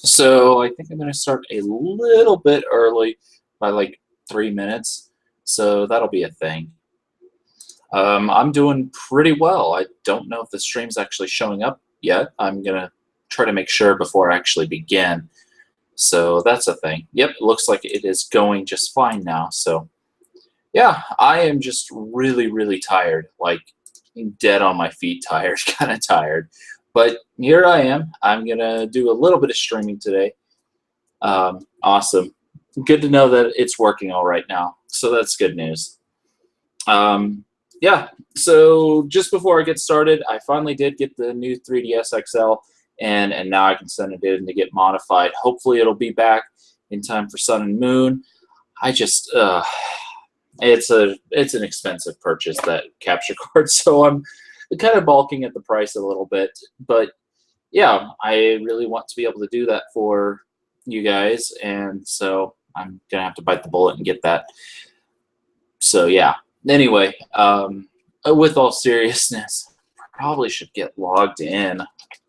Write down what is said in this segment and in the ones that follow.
So I think I'm going to start a little bit early by like 3 minutes. So that'll be a thing. I'm doing pretty well. I don't know if the stream's actually showing up yet. I'm going to try to make sure before I actually begin. So that's a thing. Yep, it looks like it is going just fine now. So yeah, I am just really, really tired. Like dead on my feet tired, kind of tired. But here I am. I'm going to do a little bit of streaming today. Awesome. Good to know that it's working all right now. So that's good news. Yeah, so just before I get started, I finally did get the new 3DS XL, and now I can send it in to get modified. Hopefully it'll be back in time for Sun and Moon. I just, it's an expensive purchase, that capture card, so I'm kind of balking at the price a little bit. But yeah, I really want to be able to do that for you guys, and so I'm gonna have to bite the bullet and get that. So yeah. Anyway, with all seriousness, probably should get logged in.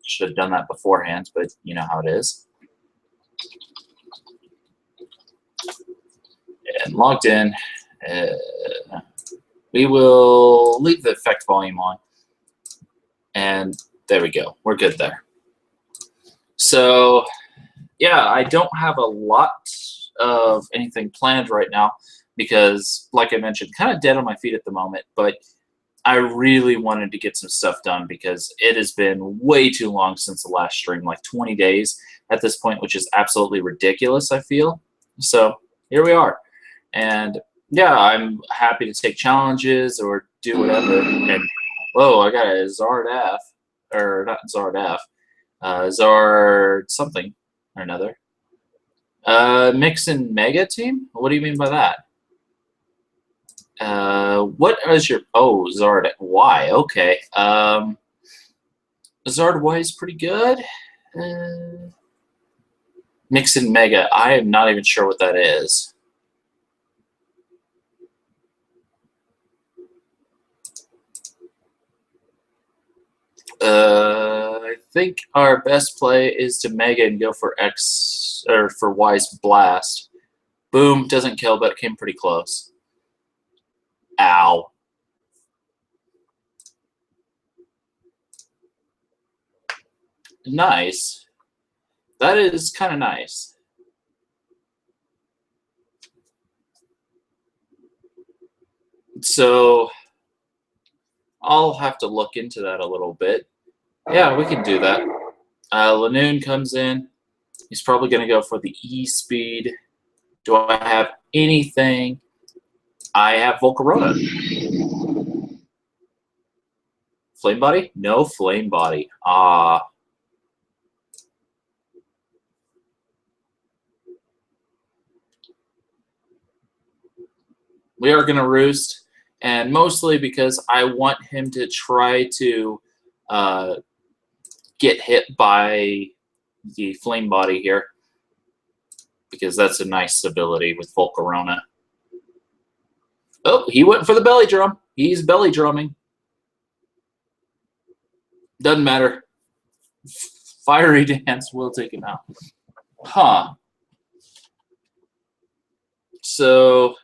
Should have done that beforehand, but you know how it is. And logged in. We will leave the effect volume on. And there we go. We're good there. So yeah, I don't have a lot of anything planned right now because, like I mentioned, kind of dead on my feet at the moment, but I really wanted to get some stuff done because it has been way too long since the last stream, like 20 days at this point, which is absolutely ridiculous, I feel. So here we are. And yeah, I'm happy to take challenges or do whatever. And whoa, I got a Zard F, or not Zard F, Zard something or another. Mix and Mega Team? What do you mean by that? What is your... Oh, Zard Y. Okay. Zard Y is pretty good. Mix and Mega. I am not even sure what that is. I think our best play is to Mega and go for X, or for Y's Blast. Boom, doesn't kill, but it came pretty close. Ow. Nice. That is kind of nice. So I'll have to look into that a little bit. Yeah, we can do that. Lanoon comes in. He's probably going to go for the E-Speed. Do I have anything? I have Volcarona. Flame Body? No Flame Body. Ah. We are going to Roost, and mostly because I want him to try to get hit by the Flame Body here, because that's a nice ability with Volcarona. Oh, he went for the belly drum. He's belly drumming. Doesn't matter. Fiery Dance will take him out. Huh. So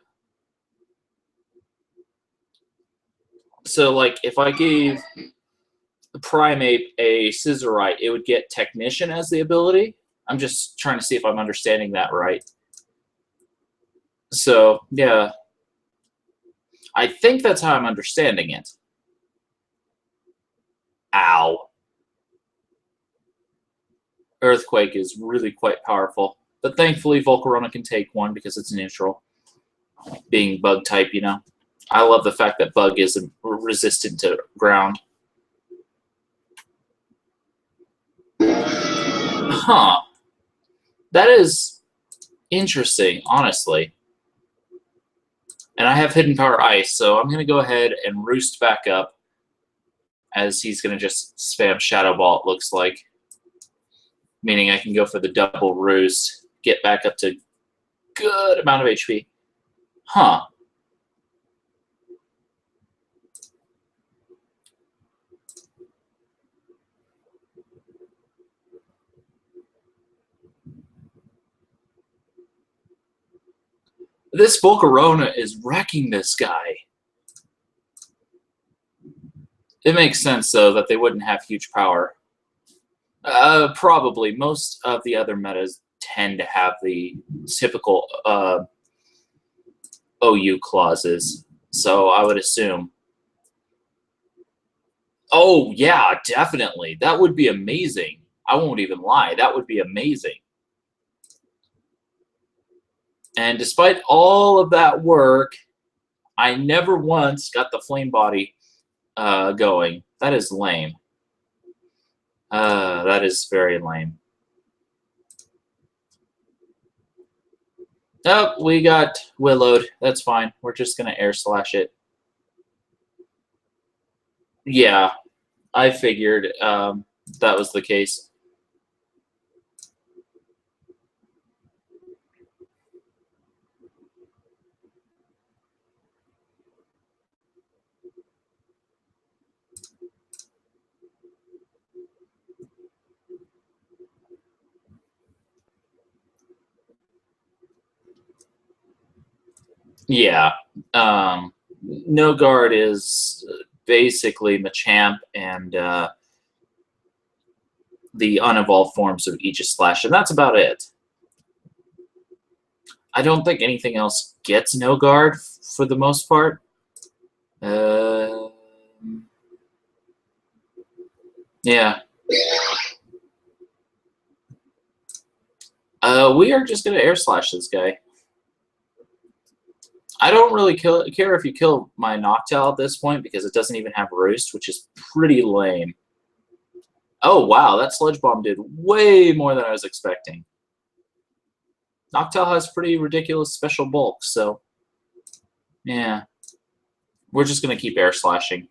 like, if I gave the Primeape a Scissorite, it would get Technician as the ability. I'm just trying to see if I'm understanding that right. So, yeah. I think that's how I'm understanding it. Ow. Earthquake is really quite powerful. But thankfully, Volcarona can take one because it's neutral. Being bug type, you know. I love the fact that bug is resistant to ground. Huh. That is interesting, honestly. And I have Hidden Power Ice, so I'm going to go ahead and Roost back up, as he's going to just spam Shadow Ball, it looks like. Meaning I can go for the double Roost, get back up to good amount of HP. Huh. This Volcarona is wrecking this guy. It makes sense, though, that they wouldn't have huge power. Probably. Most of the other metas tend to have the typical OU clauses, so I would assume. Oh, yeah, definitely. That would be amazing. I won't even lie. That would be amazing. And despite all of that work, I never once got the flame body going. That is lame. That is very lame. Oh, we got Willowed. That's fine. We're just going to air slash it. Yeah, I figured that was the case. Yeah. No Guard is basically Machamp and the unevolved forms of Aegis Slash, and that's about it. I don't think anything else gets No Guard for the most part. Yeah. We are just going to Air Slash this guy. I don't really care if you kill my Noctowl at this point because it doesn't even have Roost, which is pretty lame. Oh, wow, that Sludge Bomb did way more than I was expecting. Noctowl has pretty ridiculous special bulk, so yeah. We're just going to keep Air Slashing.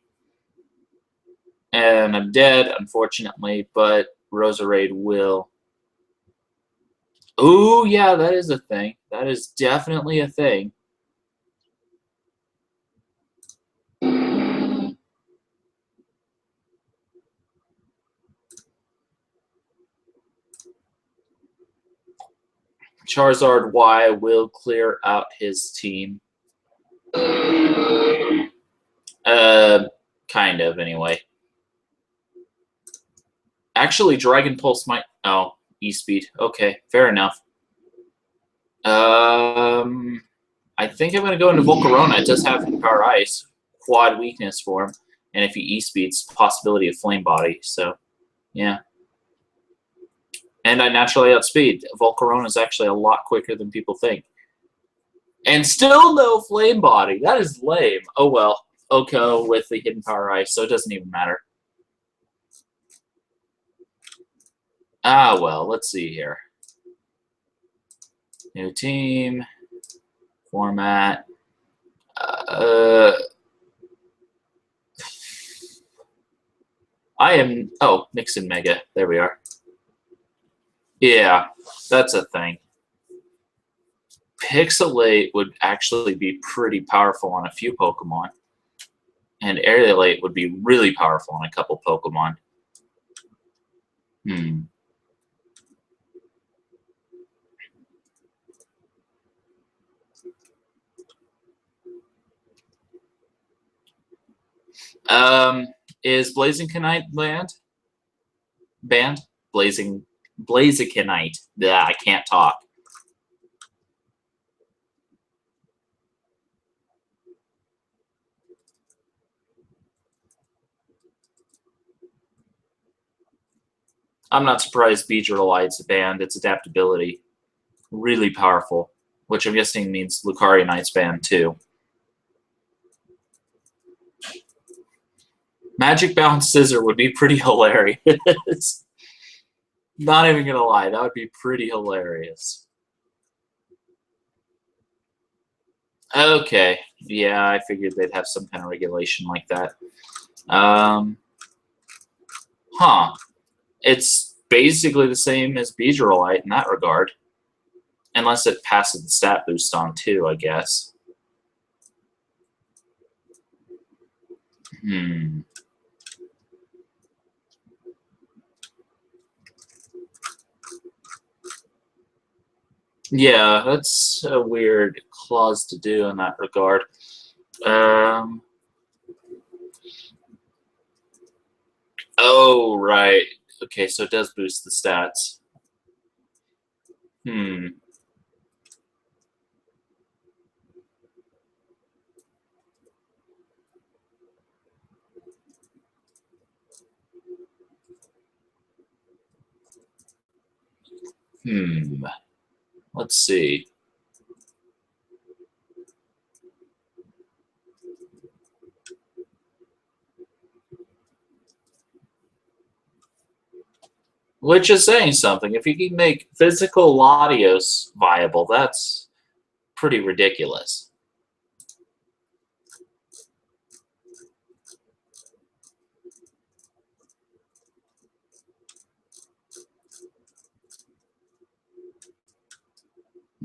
And I'm dead, unfortunately, but Roserade will. Ooh, yeah, that is a thing. That is definitely a thing. Charizard Y will clear out his team. Kind of, anyway. Actually, Dragon Pulse might... Oh, E-Speed. Okay, fair enough. I think I'm going to go into Volcarona. It does have Power Ice. Quad weakness for him. And if he E-Speeds, possibility of Flame Body. So, yeah. And I naturally outspeed. Volcarona is actually a lot quicker than people think. And still no Flame Body. That is lame. Oh, well. Oko with the Hidden Power Ice, so it doesn't even matter. Ah, well, let's see here. New team. Format. I am... Oh, Mixin Mega. There we are. Yeah, that's a thing. Pixelate would actually be pretty powerful on a few Pokemon. And Aerolite would be really powerful on a couple Pokemon. Is Blazikenite banned? Blazikenite. Yeah, I can't talk. I'm not surprised Beedrillite's banned. Its adaptability. Really powerful. Which I'm guessing means Lucarionite's banned too. Magic Bounce Scissor would be pretty hilarious. Not even gonna lie, that would be pretty hilarious. Okay, yeah, I figured they'd have some kind of regulation like that. Huh. It's basically the same as Beedrillite in that regard. Unless it passes the stat boost on too, I guess. Yeah, that's a weird claws to do in that regard. Um, oh, right. Okay, so it does boost the stats. Hmm. Let's see. Which is saying something. If you can make physical Latios viable, that's pretty ridiculous.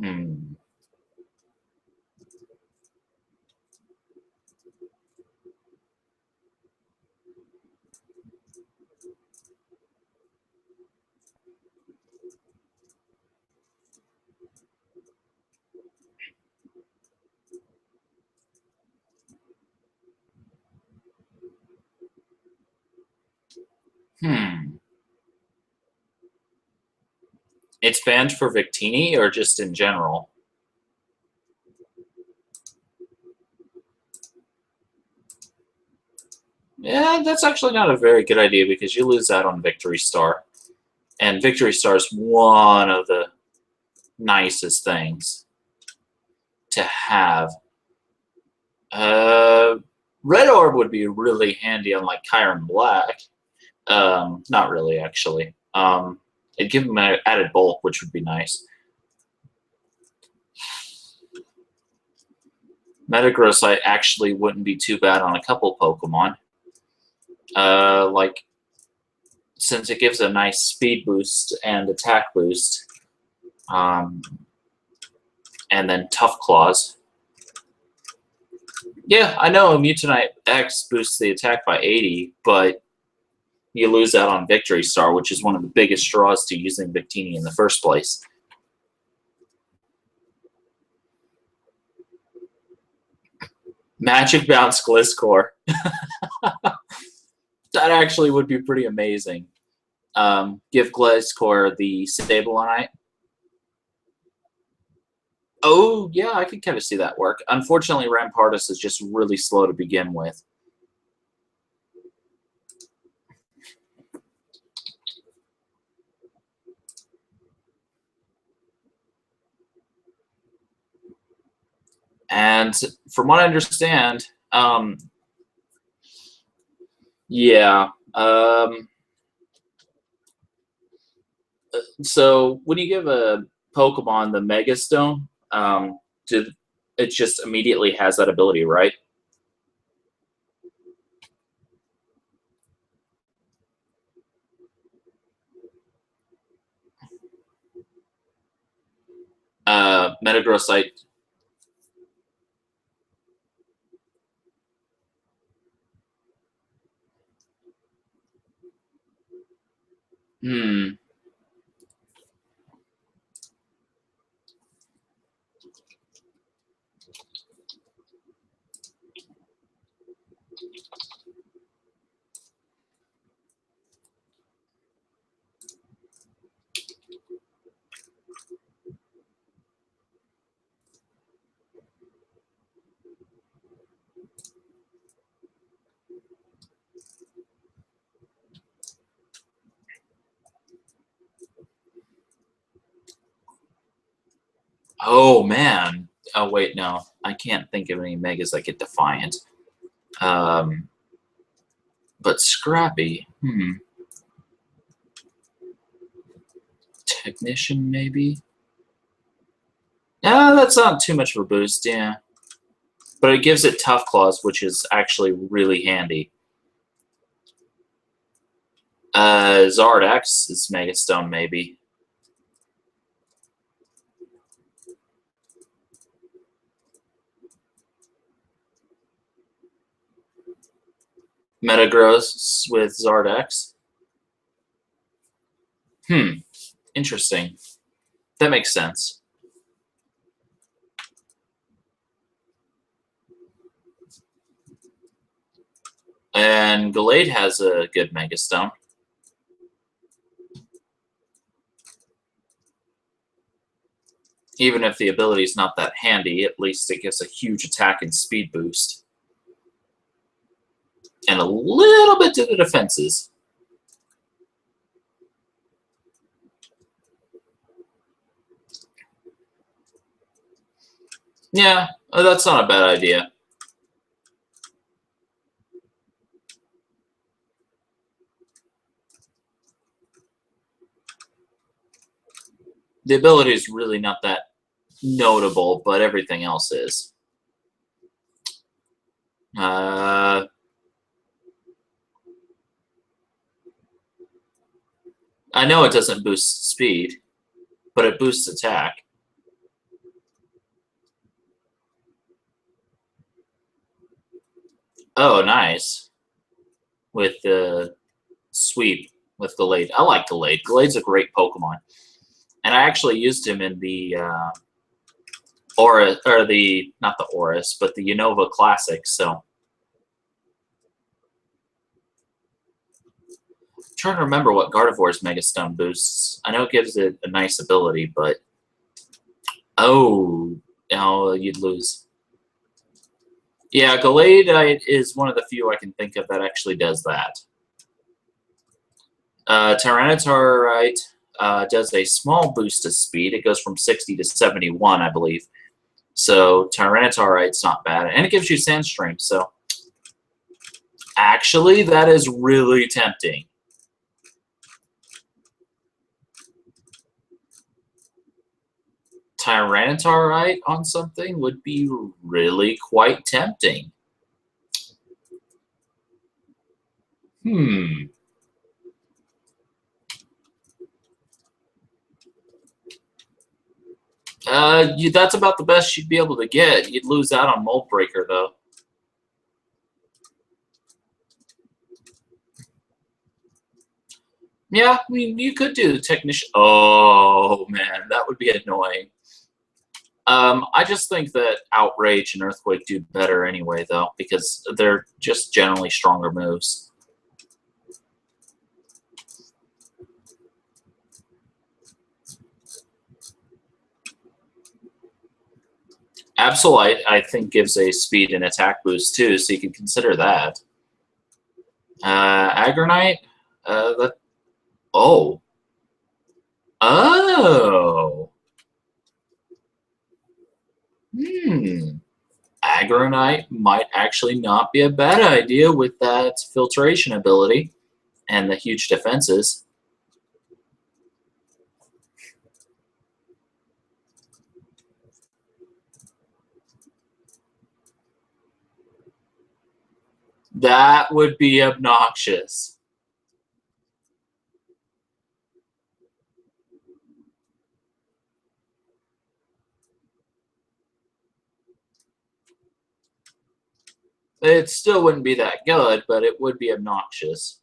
Hmm. Hmm. It's banned for Victini or just in general? Yeah, that's actually not a very good idea because you lose out on Victory Star. And Victory Star is one of the nicest things to have. Red Orb would be really handy on like Chiron Black. Not really, actually. It'd give him an added bulk, which would be nice. Metagrossite actually wouldn't be too bad on a couple Pokemon. Like, since it gives a nice speed boost and attack boost, and then Tough Claws. Yeah, I know Mutonite X boosts the attack by 80, but you lose out on Victory Star, which is one of the biggest draws to using Victini in the first place. Magic Bounce Gliscor. That actually would be pretty amazing. Give Gliscor the Sablonite. Oh, yeah, I can kind of see that work. Unfortunately, Rampardos is just really slow to begin with. And from what I understand, yeah. So when you give a Pokemon the Mega Stone, it just immediately has that ability, right? Metagrossite. Hmm. Oh, man. Oh, wait, no. I can't think of any Megas that get Defiant. But Scrappy, Technician, maybe? Yeah, that's not too much of a boost, yeah. But it gives it Tough Claws, which is actually really handy. Zard X is Mega Stone, maybe. Metagross with Zard X. Interesting. That makes sense. And Gallade has a good Mega Stone. Even if the ability is not that handy, at least it gives a huge attack and speed boost. And a little bit to the defenses. Yeah, that's not a bad idea. The ability is really not that notable, but everything else is. I know it doesn't boost speed, but it boosts attack. Oh, nice. With the sweep with Gallade. I like Gallade. Gallade's a great Pokemon. And I actually used him in the Aura, or the, not the Oris, but the Unova Classic, so. I'm trying to remember what Gardevoir's Mega Stone boosts. I know it gives it a nice ability, but. Oh, no, you'd lose. Yeah, Gallade is one of the few I can think of that actually does that. Tyranitar does a small boost to speed. It goes from 60 to 71, I believe. So Tyranitar's not bad. And it gives you Sandstream, so actually that is really tempting. Tyranitar on something would be really quite tempting. That's about the best you'd be able to get. You'd lose out on Mold Breaker, though. Yeah, I mean, you could do the Technician. Oh, man, that would be annoying. I just think that Outrage and Earthquake do better anyway, though, because they're just generally stronger moves. Absol, I think, gives a speed and attack boost, too, so you can consider that. Aggronite? Oh. Oh. Aggronite might actually not be a bad idea with that filtration ability and the huge defenses. That would be obnoxious. It still wouldn't be that good, but it would be obnoxious.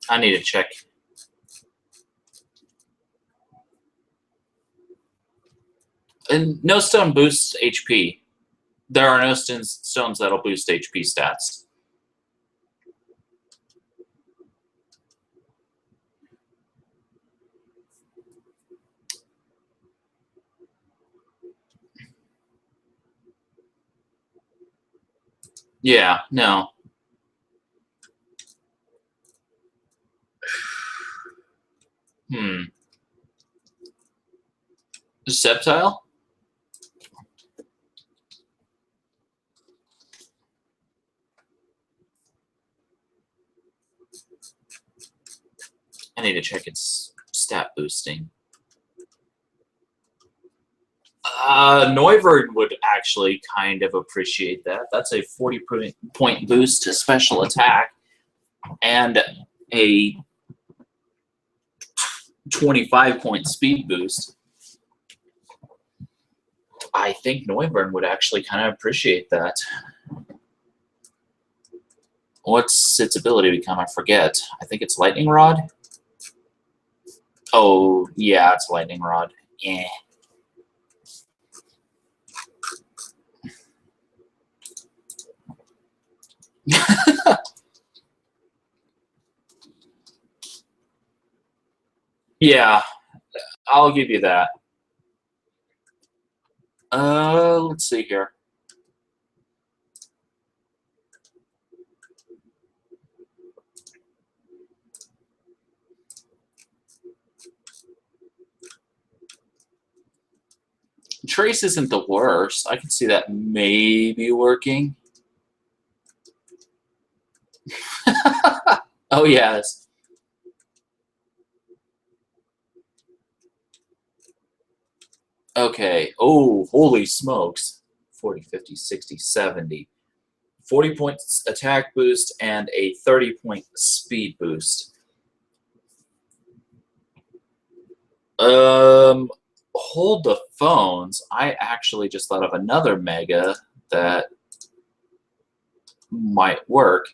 I need to check. And no stone boosts HP. There are no stones that'll boost HP stats. Yeah, no. Sceptile? I need to check its stat boosting. Noivern would actually kind of appreciate that. That's a 40-point boost to special attack. And a 25-point speed boost, I think Noivern would actually kind of appreciate that. What's its ability to become? I forget. I think it's Lightning Rod. Oh, yeah, it's Lightning Rod. Yeah. Yeah, I'll give you that. Let's see here. Trace isn't the worst. I can see that maybe working. Oh, yes. Okay. Oh, holy smokes. 40, 50, 60, 70. 40 points attack boost and a 30-point speed boost. Hold the phones. I actually just thought of another mega that might work.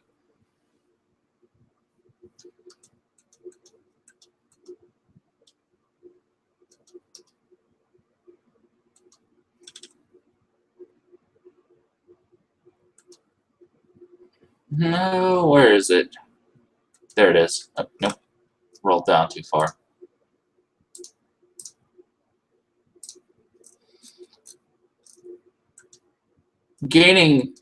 No, where is it? There it is. Oh, nope. Rolled down too far. Gaining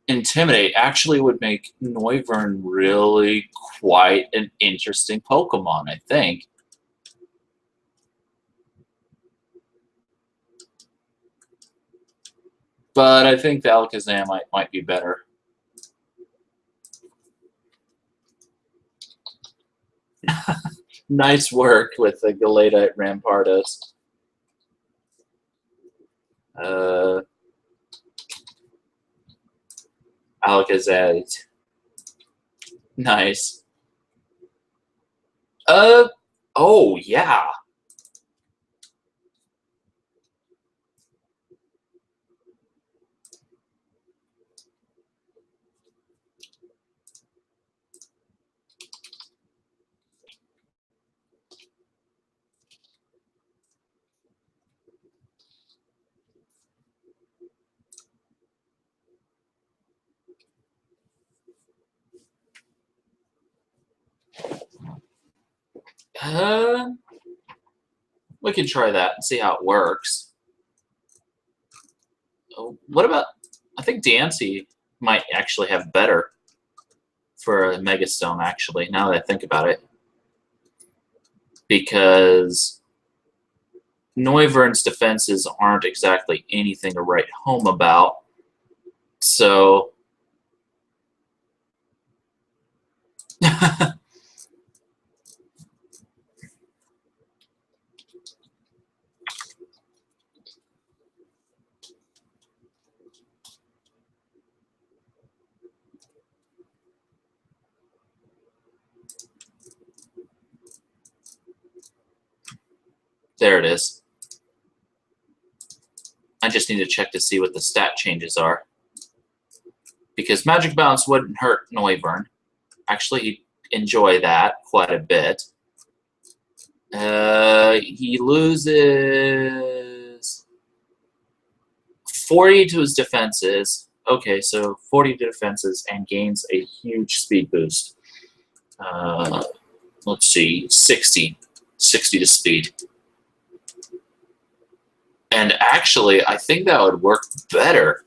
Intimidate actually would make Noivern really quite an interesting Pokemon, I think. But I think the Alakazam might be better. Nice work with the Galeadite Rampardos. Alakazam. Nice. Oh, yeah. Uh, we can try that and see how it works. Oh, what about... I think Diancie might actually have better for a Megastone, actually, now that I think about it. Because Noivern's defenses aren't exactly anything to write home about. So... there it is. I just need to check to see what the stat changes are. Because Magic Bounce wouldn't hurt Noivern. Actually, he'd enjoy that quite a bit. He loses 40 to his defenses. Okay, so 40 to defenses and gains a huge speed boost. Let's see, 60 to speed. And actually, I think that would work better.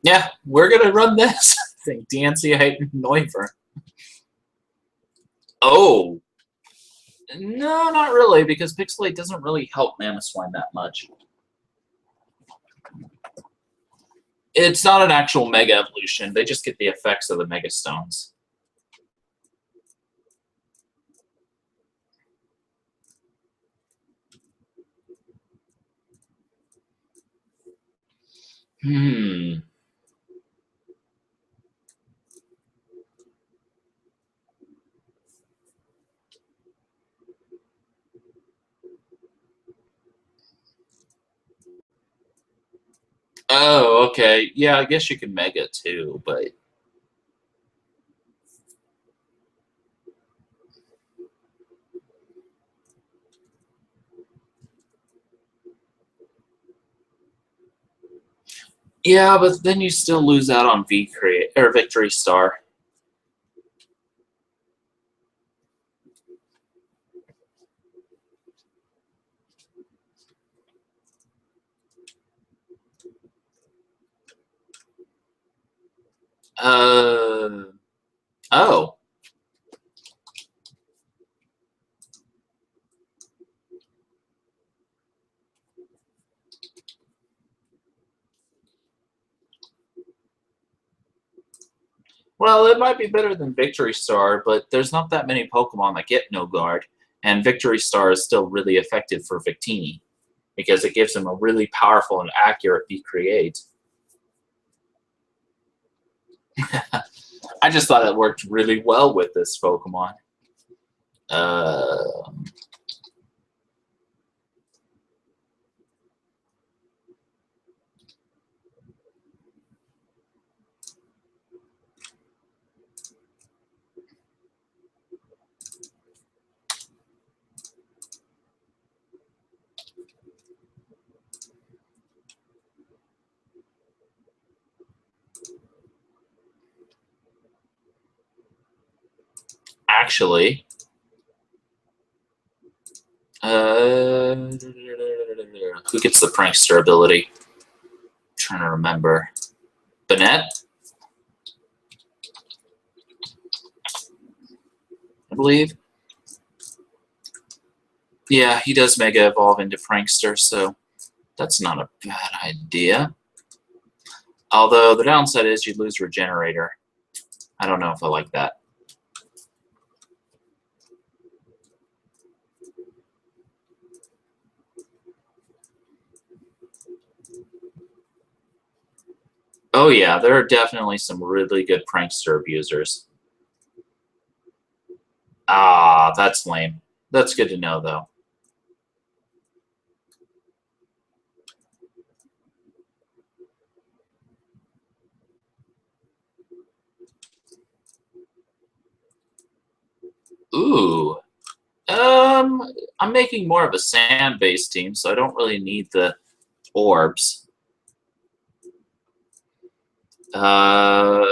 Yeah, we're gonna run this. I think Diancie and Noivern. Oh, no, not really, because Pixelate doesn't really help Mamoswine that much. It's not an actual Mega Evolution. They just get the effects of the Mega Stones. Hmm. Oh, okay. Yeah, I guess you can Mega too, but yeah, but then you still lose out on V create or Victory Star. Uh oh. Well, it might be better than Victory Star, but there's not that many Pokemon that get no guard, and Victory Star is still really effective for Victini because it gives him a really powerful and accurate V create. I just thought it worked really well with this Pokemon. Uh, actually, who gets the Prankster ability? I'm trying to remember. Banette, I believe. Yeah, he does Mega Evolve into Prankster, so that's not a bad idea. Although the downside is you'd lose Regenerator. I don't know if I like that. Oh yeah, there are definitely some really good Prankster abusers. Ah, that's lame. That's good to know, though. Ooh. I'm making more of a sand-based team, so I don't really need the orbs. Uh,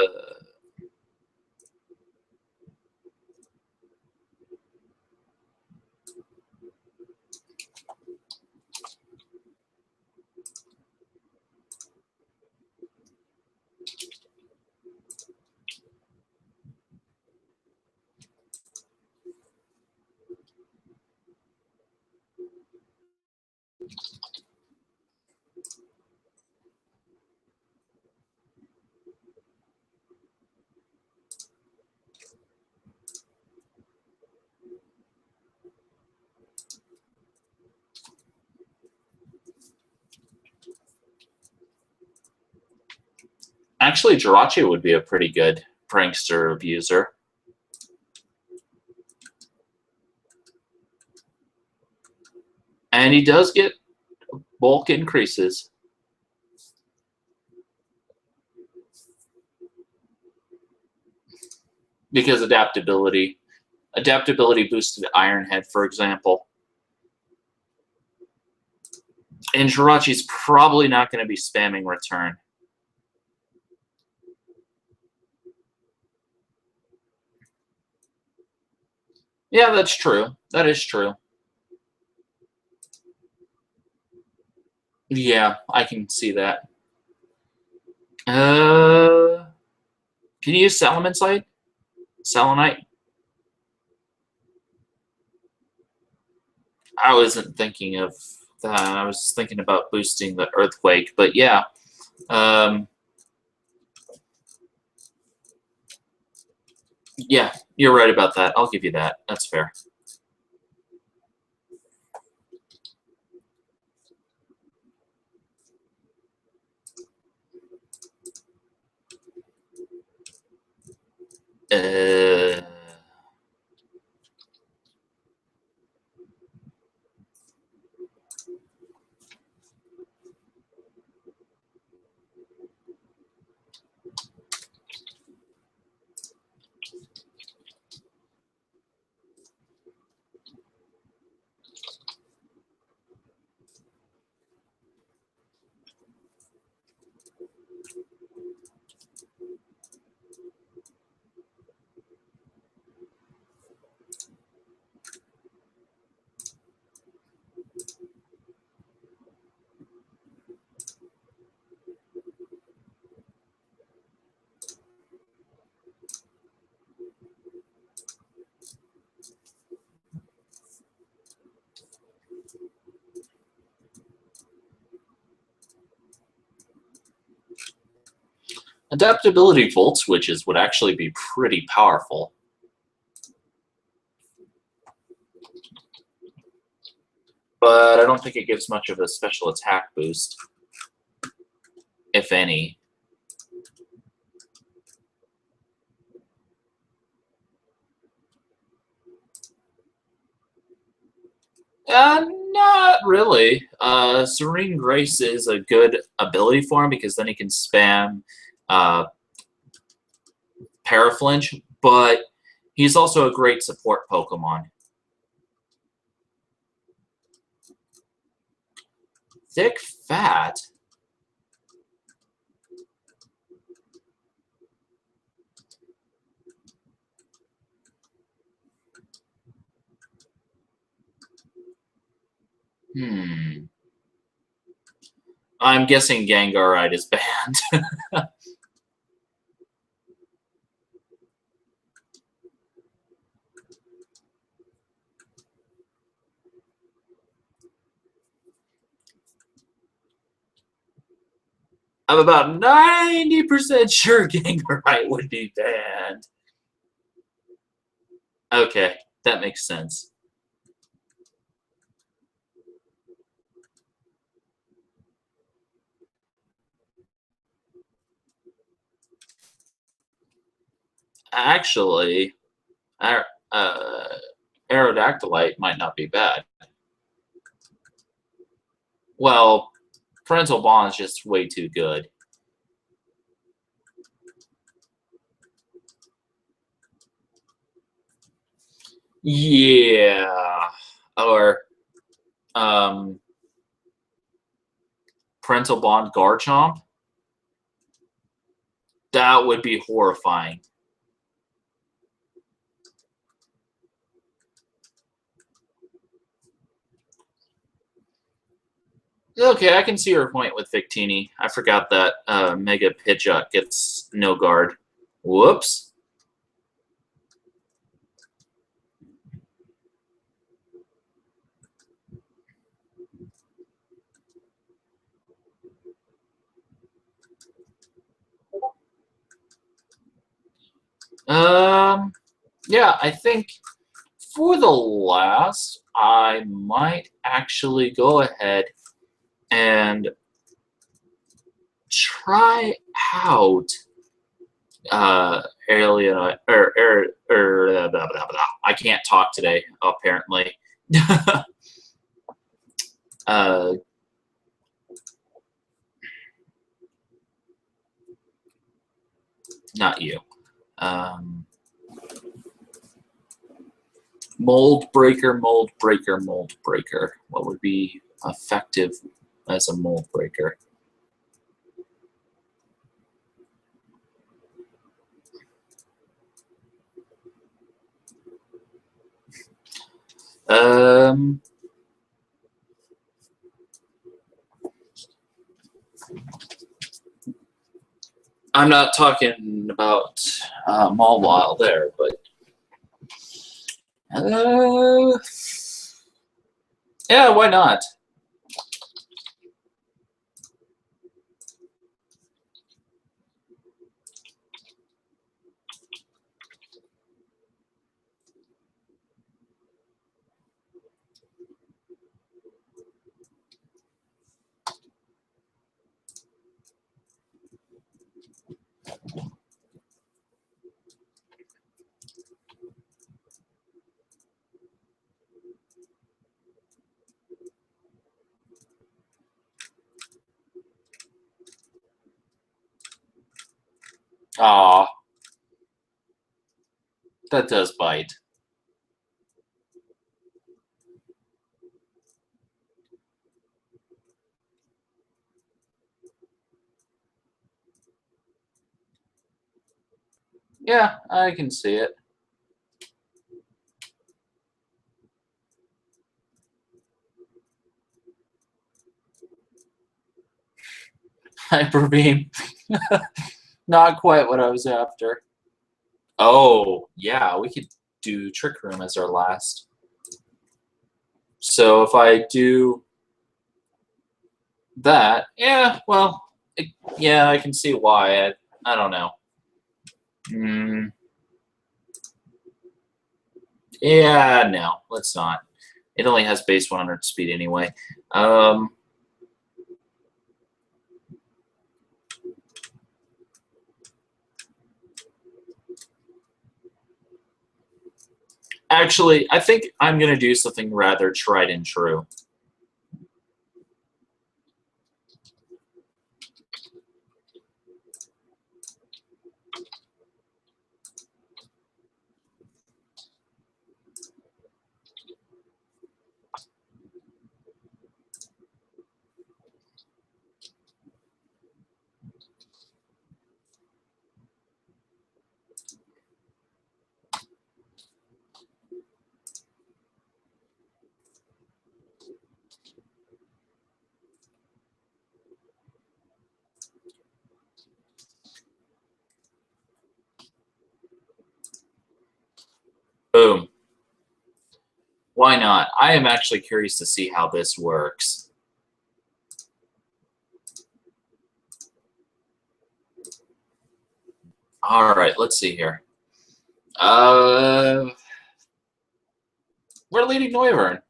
actually, Jirachi would be a pretty good Prankster abuser. And he does get bulk increases. Because adaptability. Adaptability boosted Iron Head, for example. And Jirachi's probably not going to be spamming return. Yeah, that's true. That is true. Yeah, I can see that. Can you use Salamence? Selenite? I wasn't thinking of that. I was thinking about boosting the Earthquake, but yeah. Yeah, you're right about that. I'll give you that. That's fair. Adaptability Volt Switches would actually be pretty powerful. But I don't think it gives much of a special attack boost, if any. Not really. Serene Grace is a good ability for him because then he can spam Paraflinch, but he's also a great support Pokemon. Thick Fat? I'm guessing Gengarite is banned. I'm about 90% sure Gengarite would be banned. Okay, that makes sense. Actually, Aerodactylite might not be bad. Well, Parental Bond's just way too good. Yeah. Or Parental Bond Garchomp. That would be horrifying. Okay, I can see your point with Victini. I forgot that Mega Pidgeot gets no guard. Whoops. Yeah, I think for the last, I might actually go ahead and try out Alien blah, blah, blah. I can't talk today, apparently. Not you. Mold Breaker, Mold Breaker, Mold Breaker. What would be effective as a Mold Breaker? I'm not talking about Mawile there, but yeah, why not? Aw, that does bite. Yeah, I can see it. Hyper Beam. Not quite what I was after. Oh, yeah, we could do Trick Room as our last. So if I do that, yeah, well, yeah, I can see why. I don't know. Yeah, no, let's not. It only has base 100 speed anyway. Actually, I think I'm going to do something rather tried and true. Boom. Why not? I am actually curious to see how this works. All right, let's see here. We're leading Noivern.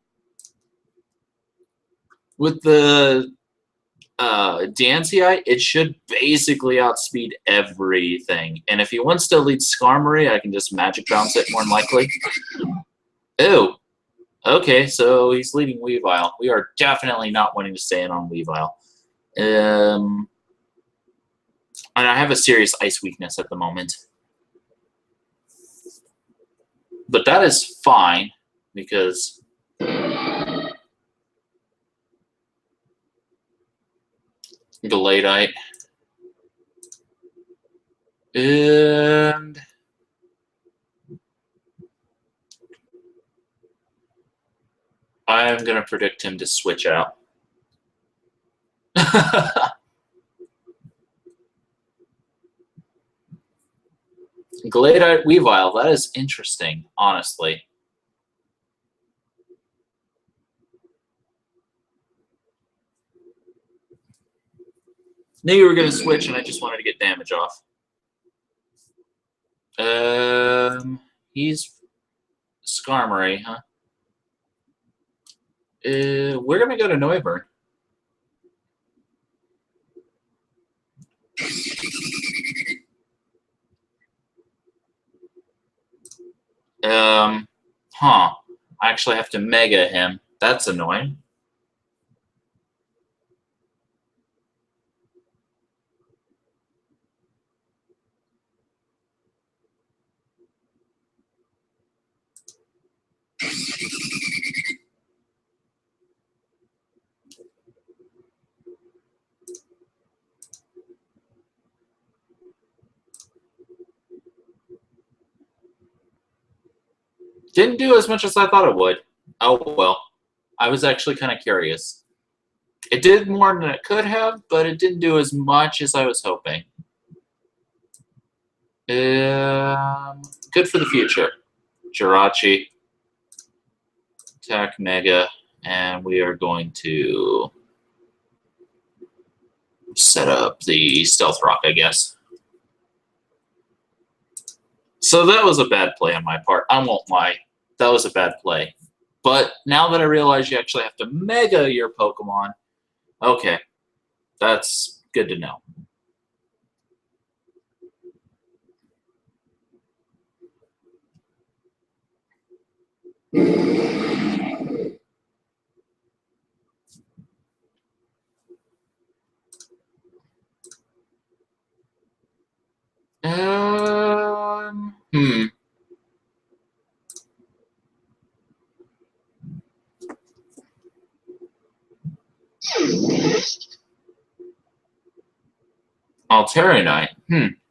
With the Danzei, it should basically outspeed everything. And if he wants to lead Skarmory, I can just magic bounce it more than likely. Ew. Okay, so he's leading Weavile. We are definitely not wanting to stay in on Weavile. And I have a serious ice weakness at the moment. But that is fine, because Gallade. And I'm going to predict him to switch out. Gallade Weavile, that is interesting, honestly. Knew you were going to switch, and I just wanted to get damage off. He's Skarmory, huh? We're going to go to Noivern. Huh. I actually have to Mega him. That's annoying. Didn't do as much as I thought it would. Oh, well. I was actually kind of curious. It did more than it could have, but it didn't do as much as I was hoping. Good for the future. Jirachi. Attack Mega. And we are going to set up the Stealth Rock, I guess. So that was a bad play on my part. I won't lie. That was a bad play. But now that I realize you actually have to Mega your Pokemon, okay. That's good to know. Hmm. Alteranite.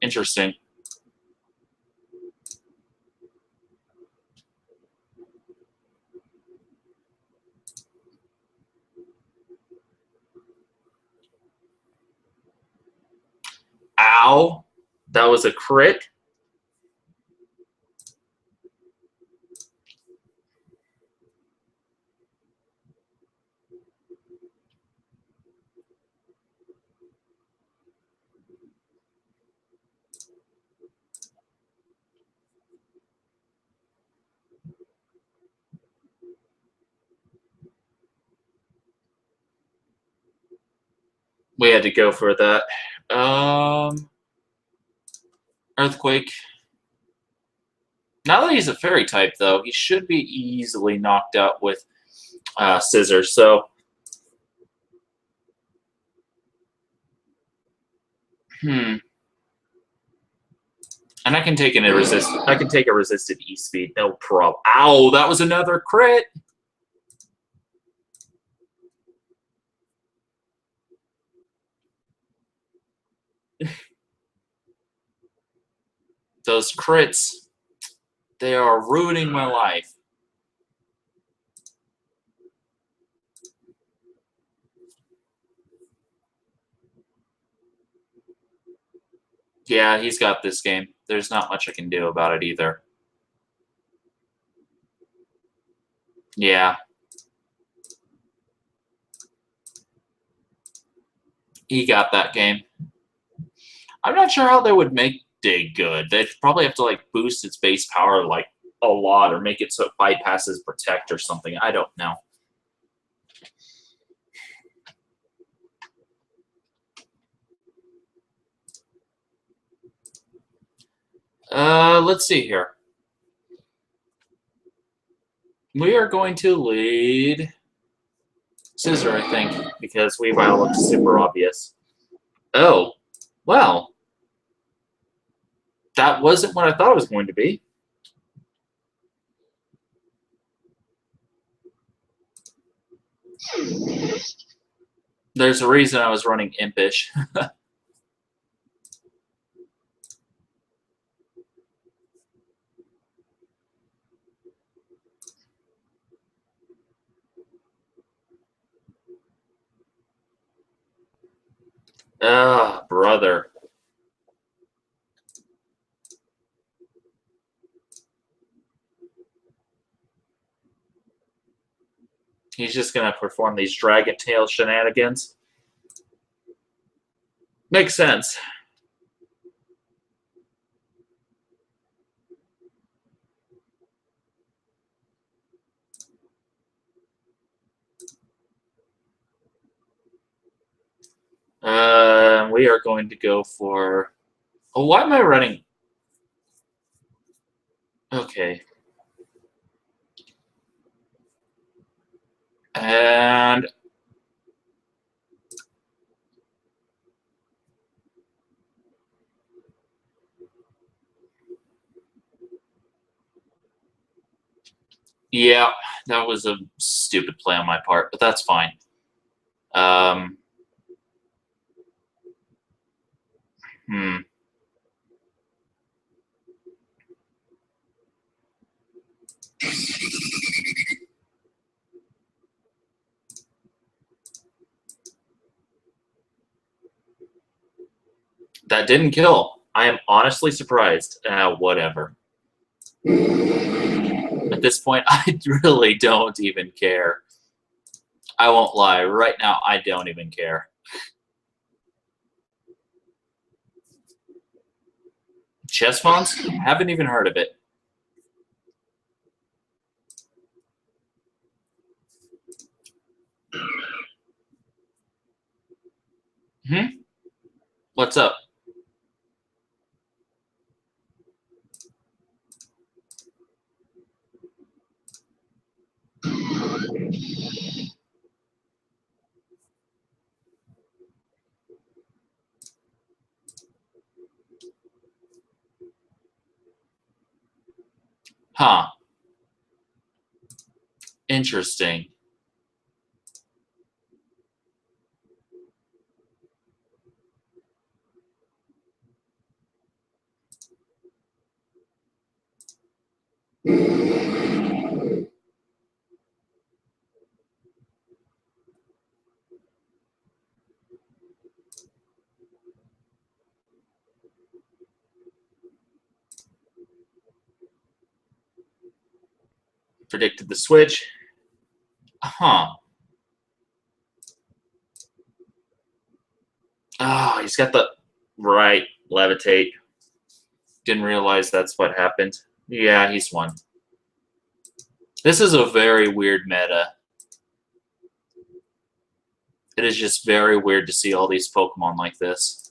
Interesting. Ow. That was a crit. We had to go for that. Earthquake. Now that he's a fairy type, though, he should be easily knocked out with scissors. So, and I can take I can take a resisted E speed, no problem. Ow, that was another crit. Those crits, they are ruining my life. Yeah, he's got this game. There's not much I can do about it either. Yeah. He got that game. I'm not sure how they would make Dig good. They'd probably have to like boost its base power like a lot or make it so it bypasses Protect or something. I don't know. Let's see here. We are going to lead Scissor, I think, because Weavile looks super obvious. Oh, well. That wasn't what I thought it was going to be. There's a reason I was running Impish. Ah, brother. He's just going to perform these Dragon Tail shenanigans. Makes sense. We are going to go for... Oh, why am I running? Okay. And... Yeah, that was a stupid play on my part, but that's fine. Hmm. That didn't kill. I am honestly surprised. Whatever. At this point, I really don't even care. I won't lie. Right now, I don't even care. Chess fonts? Haven't even heard of it. What's up? Huh. Interesting. Predicted the switch. Huh. Oh, he's got the right levitate. Didn't realize that's what happened. Yeah, he's won. This is a very weird meta. It is just very weird to see all these Pokemon like this.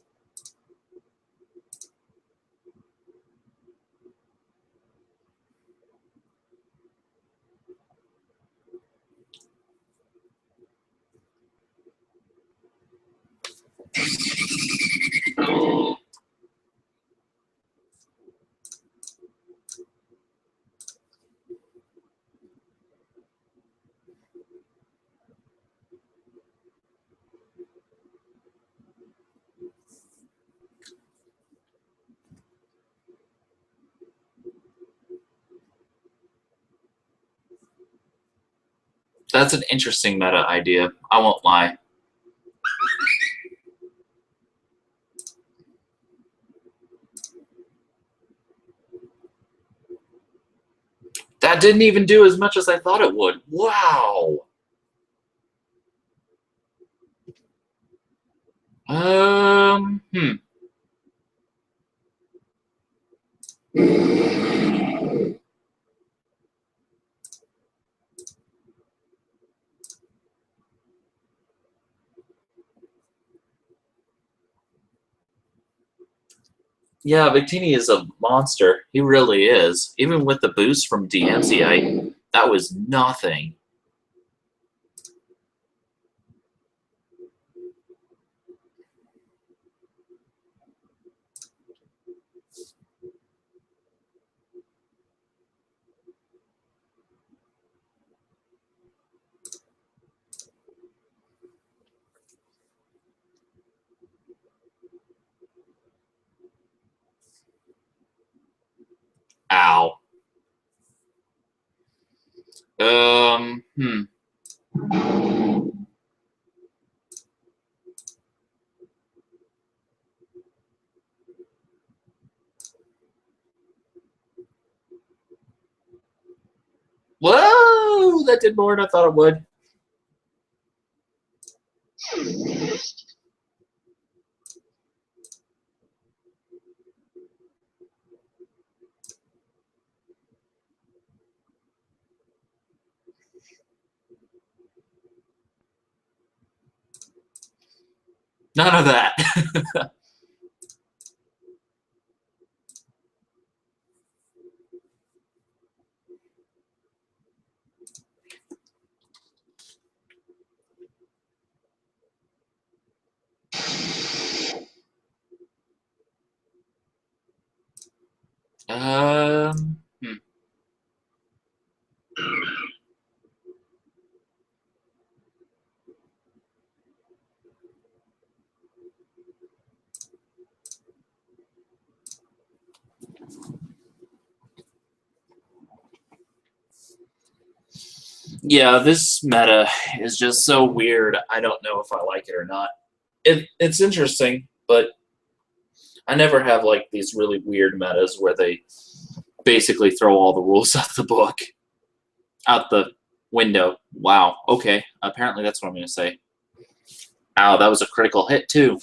That's an interesting meta idea. I won't lie. That didn't even do as much as I thought it would. Wow. Hmm. Yeah, Victini is a monster. He really is. Even with the boost from DMC, that was nothing. Ow. Hmm. Whoa! That did more than I thought it would. None of that. Hmm. Yeah, this meta is just so weird. I don't know if I like it or not. It's interesting, but I never have like these really weird metas where they basically throw all the rules out the book, out the window. Wow. Okay. Apparently that's what I'm going to say. Ow, that was a critical hit too.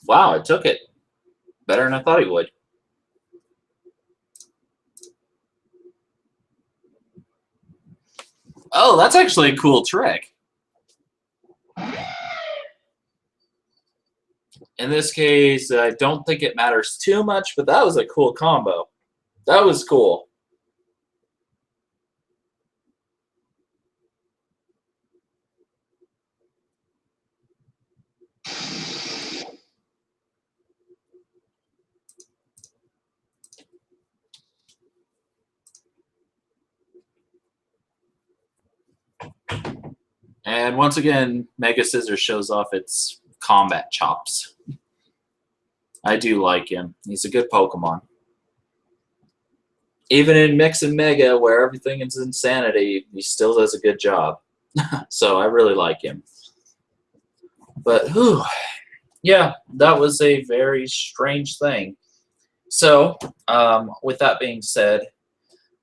Wow, it took it. Better than I thought he would. Oh, that's actually a cool trick. In this case, I don't think it matters too much, but that was a cool combo. That was cool. And once again, Mega Scissors shows off its combat chops. I do like him. He's a good Pokemon. even in Mix and Mega, where everything is insanity, he still does a good job. So I really like him. But whew, yeah, that was a very strange thing. So with that being said,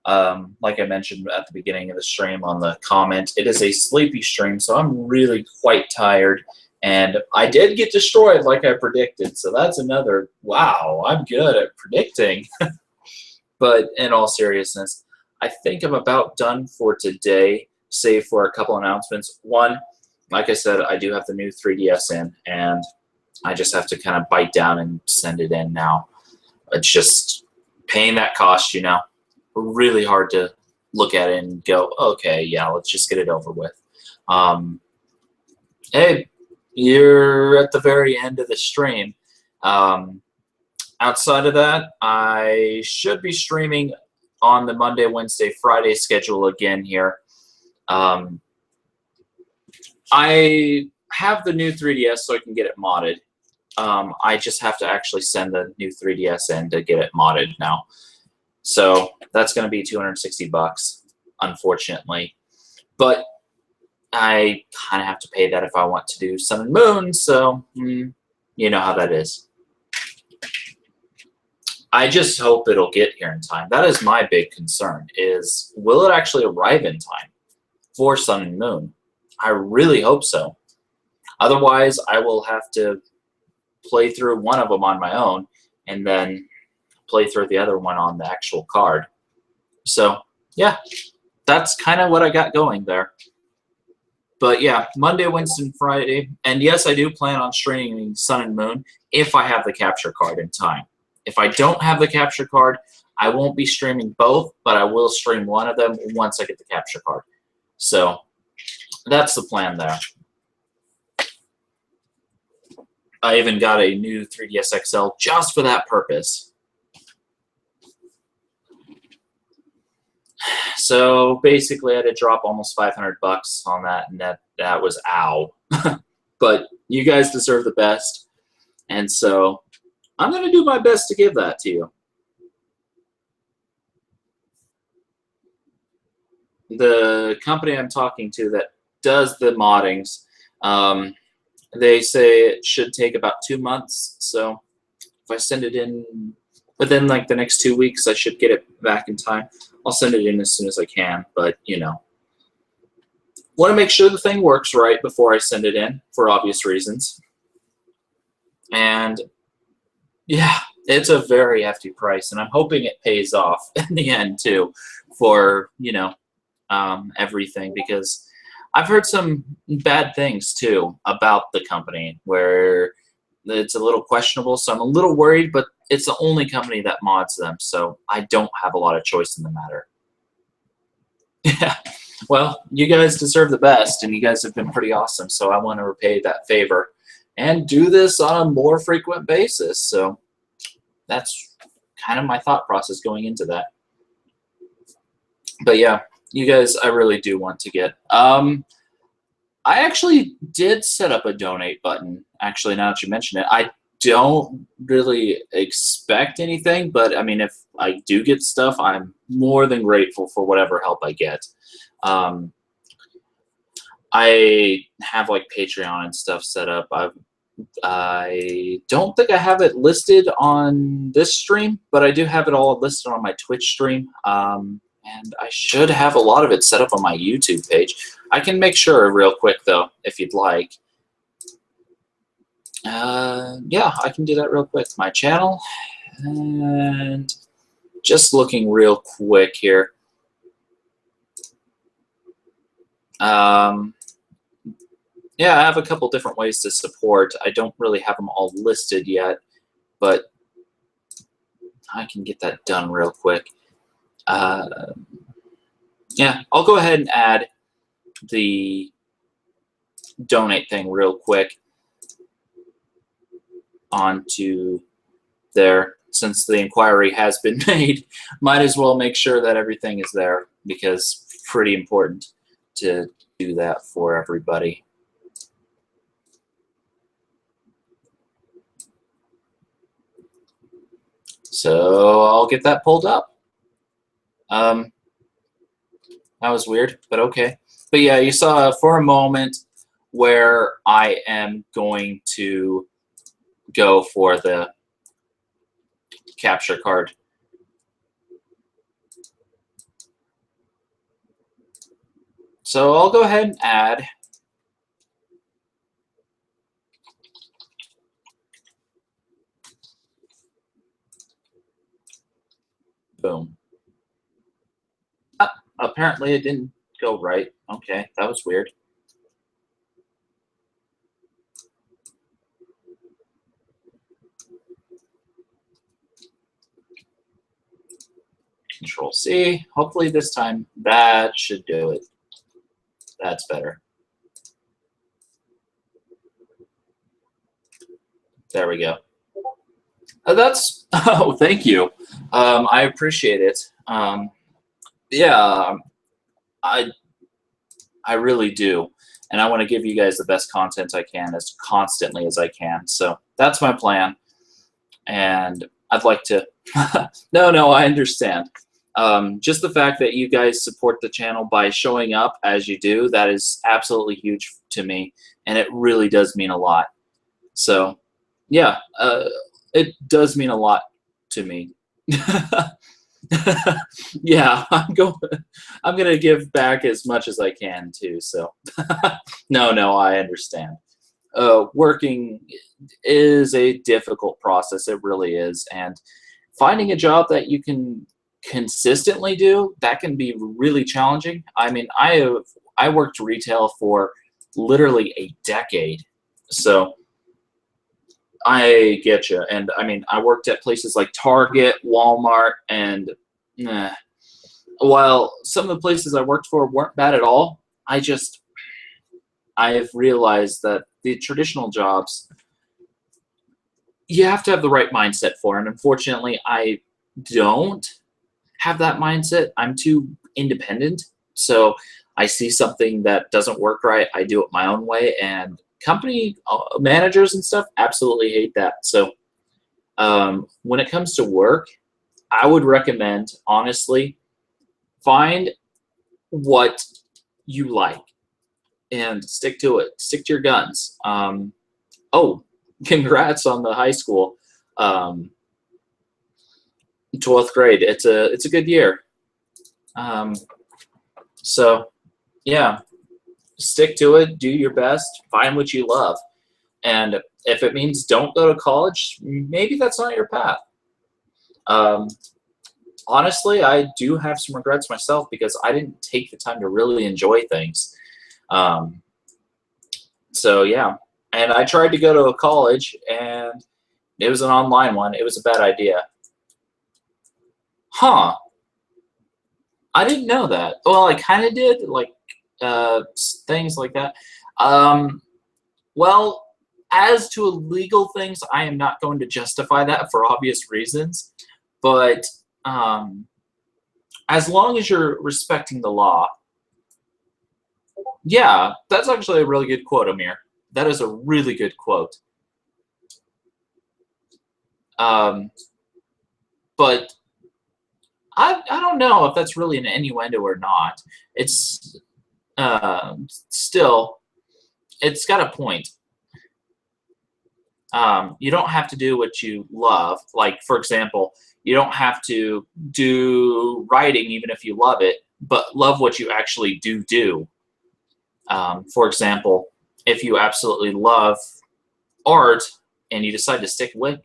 like I mentioned at the beginning of the stream on the comment, it is a sleepy stream, so I'm really quite tired. And I did get destroyed like I predicted, so that's another, wow, I'm good at predicting. But in all seriousness, I think I'm about done for today, save for a couple announcements. One, like I said, I do have the new 3DS in, and I just have to kind of bite down and send it in now. It's just paying that cost, you know. Really hard to look at it and go, okay, yeah, let's just get it over with. Hey, you're at the very end of the stream. Outside of that, I should be streaming on the Monday, Wednesday, Friday schedule again here. I have the new 3DS so I can get it modded. I just have to actually send the new 3DS in to get it modded now. So that's going to be $260, unfortunately. But I kind of have to pay that if I want to do Sun and Moon, so you know how that is. I just hope it'll get here in time. That is my big concern, is will it actually arrive in time for Sun and Moon? I really hope so. Otherwise, I will have to play through one of them on my own and then play through the other one on the actual card. So, yeah, that's kind of what I got going there. But yeah, Monday, Wednesday, and Friday. And yes, I do plan on streaming Sun and Moon if I have the capture card in time. If I don't have the capture card, I won't be streaming both, but I will stream one of them once I get the capture card. So that's the plan there. I even got a new 3DS XL just for that purpose. So basically, I had to drop almost $500 on that, and that was ow. But you guys deserve the best, and so I'm going to do my best to give that to you. The company I'm talking to that does the moddings, they say it should take about 2 months. So if I send it in within like the next 2 weeks, I should get it back in time. I'll send it in as soon as I can, but you know, want to make sure the thing works right before I send it in for obvious reasons. And yeah, it's a very hefty price, and I'm hoping it pays off in the end too for, you know, everything, because I've heard some bad things too about the company where it's a little questionable, so I'm a little worried, but it's the only company that mods them, so I don't have a lot of choice in the matter. Yeah, well, you guys deserve the best, and you guys have been pretty awesome, so I want to repay that favor and do this on a more frequent basis. So that's kind of my thought process going into that. But yeah, you guys, I really do want to get. I actually did set up a donate button. Actually, now that you mention it, I don't really expect anything, but I mean, if I do get stuff, I'm more than grateful for whatever help I get. I have like Patreon and stuff set up. I don't think I have it listed on this stream, but I do have it all listed on my Twitch stream. And I should have a lot of it set up on my YouTube page. I can make sure real quick, though, if you'd like. Yeah, I can do that real quick. My channel. And just looking real quick here. Yeah, I have a couple different ways to support. I don't really have them all listed yet, but I can get that done real quick. Yeah, I'll go ahead and add the donate thing real quick onto there. Since the inquiry has been made, might as well make sure that everything is there, because it's pretty important to do that for everybody. So I'll get that pulled up. Um, that was weird, but okay. But yeah, you saw for a moment where I am going to go for the capture card. So I'll go ahead and add. Boom. Apparently it didn't go right. Okay, that was weird. Control C. Hopefully this time that should do it. That's better. There we go. That's, oh, thank you. I appreciate it. Yeah, I really do. And I want to give you guys the best content I can as constantly as I can. So that's my plan. And I'd like to, no, I understand. Just the fact that you guys support the channel by showing up as you do, that is absolutely huge to me. And it really does mean a lot. So yeah, it does mean a lot to me. Yeah, I'm gonna give back as much as I can too. So no, I understand. Working is a difficult process. It really is, and finding a job that you can consistently do, that can be really challenging. I mean, I worked retail for literally a decade, so I get you. And I mean, I worked at places like Target, Walmart, and while some of the places I worked for weren't bad at all, I've realized that the traditional jobs, you have to have the right mindset for. And unfortunately, I don't have that mindset. I'm too independent. So I see something that doesn't work right, I do it my own way. And company managers and stuff absolutely hate that. So when it comes to work, I would recommend, honestly, find what you like and stick to it. Stick to your guns. Oh, congrats on the high school. 12th grade. It's a good year. So yeah, stick to it. Do your best. Find what you love. And if it means don't go to college, maybe that's not your path. Honestly, I do have some regrets myself because I didn't take the time to really enjoy things. So yeah, and I tried to go to a college, and it was an online one. It was a bad idea. Huh. I didn't know that. Well, I kind of did, like things like that. Well, as to illegal things, I am not going to justify that for obvious reasons. But as long as you're respecting the law, yeah, that's actually a really good quote, Amir. That is a really good quote. But I don't know if that's really an innuendo or not. It's still, it's got a point. You don't have to do what you love. Like, for example, you don't have to do writing even if you love it, but love what you actually do. For example, if you absolutely love art and you decide to stick with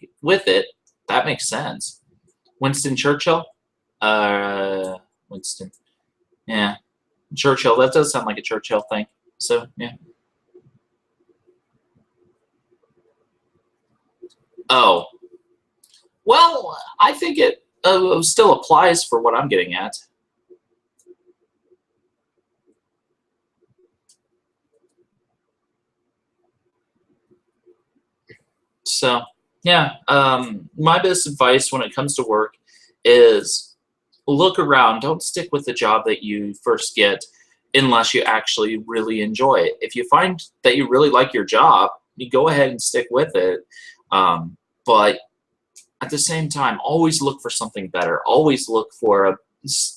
it, that makes sense. Winston Churchill? Winston. Yeah. Churchill. That does sound like a Churchill thing. So, yeah. Oh. Well, I think it still applies for what I'm getting at. So, yeah, my best advice when it comes to work is look around. Don't stick with the job that you first get unless you actually really enjoy it. If you find that you really like your job, you go ahead and stick with it. But at the same time, always look for something better. Always look for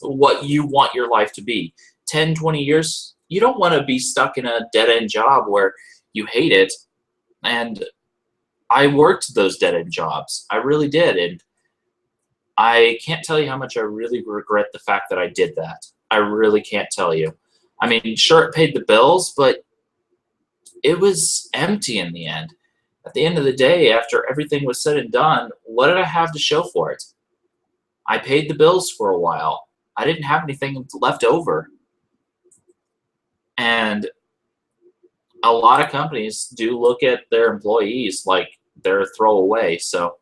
what you want your life to be. 10, 20 years, you don't want to be stuck in a dead-end job where you hate it. And I worked those dead-end jobs. I really did. And I can't tell you how much I really regret the fact that I did that. I really can't tell you. I mean, sure, it paid the bills, but it was empty in the end. At the end of the day, after everything was said and done, what did I have to show for it? I paid the bills for a while. I didn't have anything left over. And a lot of companies do look at their employees like they're a throwaway. So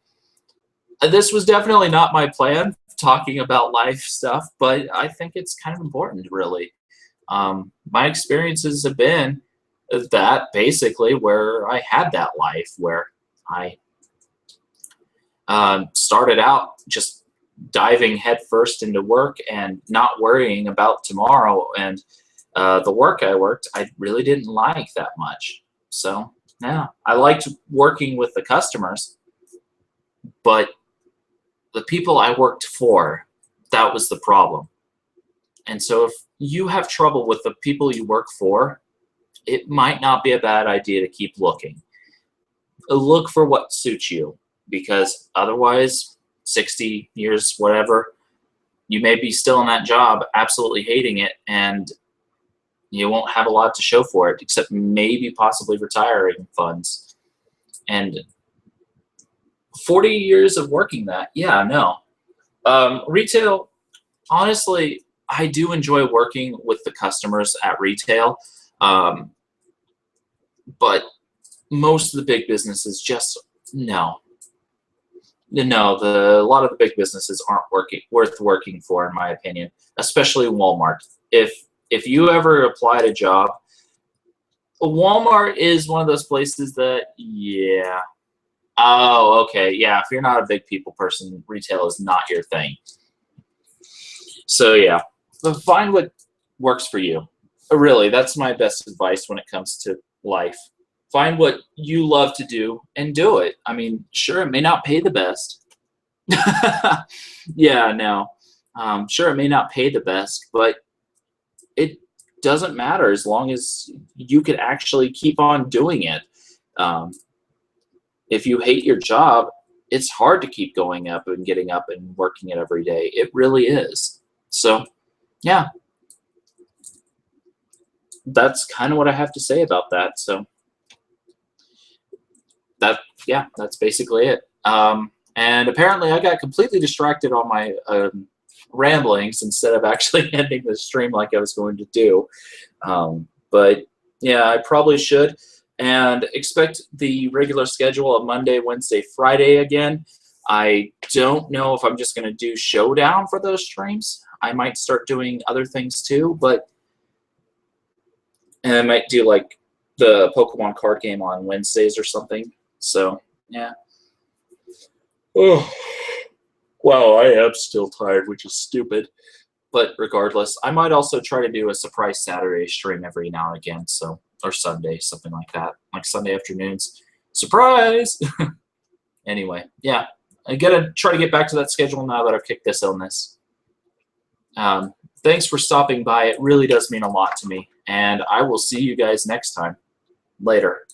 this was definitely not my plan, talking about life stuff, but I think it's kind of important, really. My experiences have been that basically where I had that life where I started out just diving headfirst into work and not worrying about tomorrow. And the work I worked, I really didn't like that much. So yeah, I liked working with the customers, but the people I worked for, that was the problem. And so if you have trouble with the people you work for, it might not be a bad idea to keep looking. Look for what suits you, because otherwise, 60 years, whatever, you may be still in that job, absolutely hating it, and you won't have a lot to show for it, except maybe possibly retiring funds. And 40 years of working that, yeah, no. Retail, honestly, I do enjoy working with the customers at retail, but most of the big businesses just, no. No, a lot of the big businesses aren't worth working for, in my opinion, especially Walmart. If you ever applied a job, Walmart is one of those places that, yeah. Oh, okay, yeah, if you're not a big people person, retail is not your thing. So yeah, but find what works for you. Really, that's my best advice when it comes to life. Find what you love to do and do it. I mean, sure, it may not pay the best. Yeah, no. Sure, it may not pay the best, but it doesn't matter as long as you can actually keep on doing it. If you hate your job, it's hard to keep going up and getting up and working it every day. It really is. So, yeah. That's kind of what I have to say about that. So, yeah, that's basically it. And apparently I got completely distracted on my ramblings instead of actually ending the stream like I was going to do. But yeah, I probably should. And expect the regular schedule of Monday, Wednesday, Friday again. I don't know if I'm just going to do Showdown for those streams. I might start doing other things too, and I might do like the Pokemon card game on Wednesdays or something. So, yeah. Oh, wow, I am still tired, which is stupid. But regardless, I might also try to do a surprise Saturday stream every now and again, so, or Sunday, something like that. Like Sunday afternoons. Surprise! Anyway, yeah. I gotta try to get back to that schedule now that I've kicked this illness. Thanks for stopping by. It really does mean a lot to me. And I will see you guys next time. Later.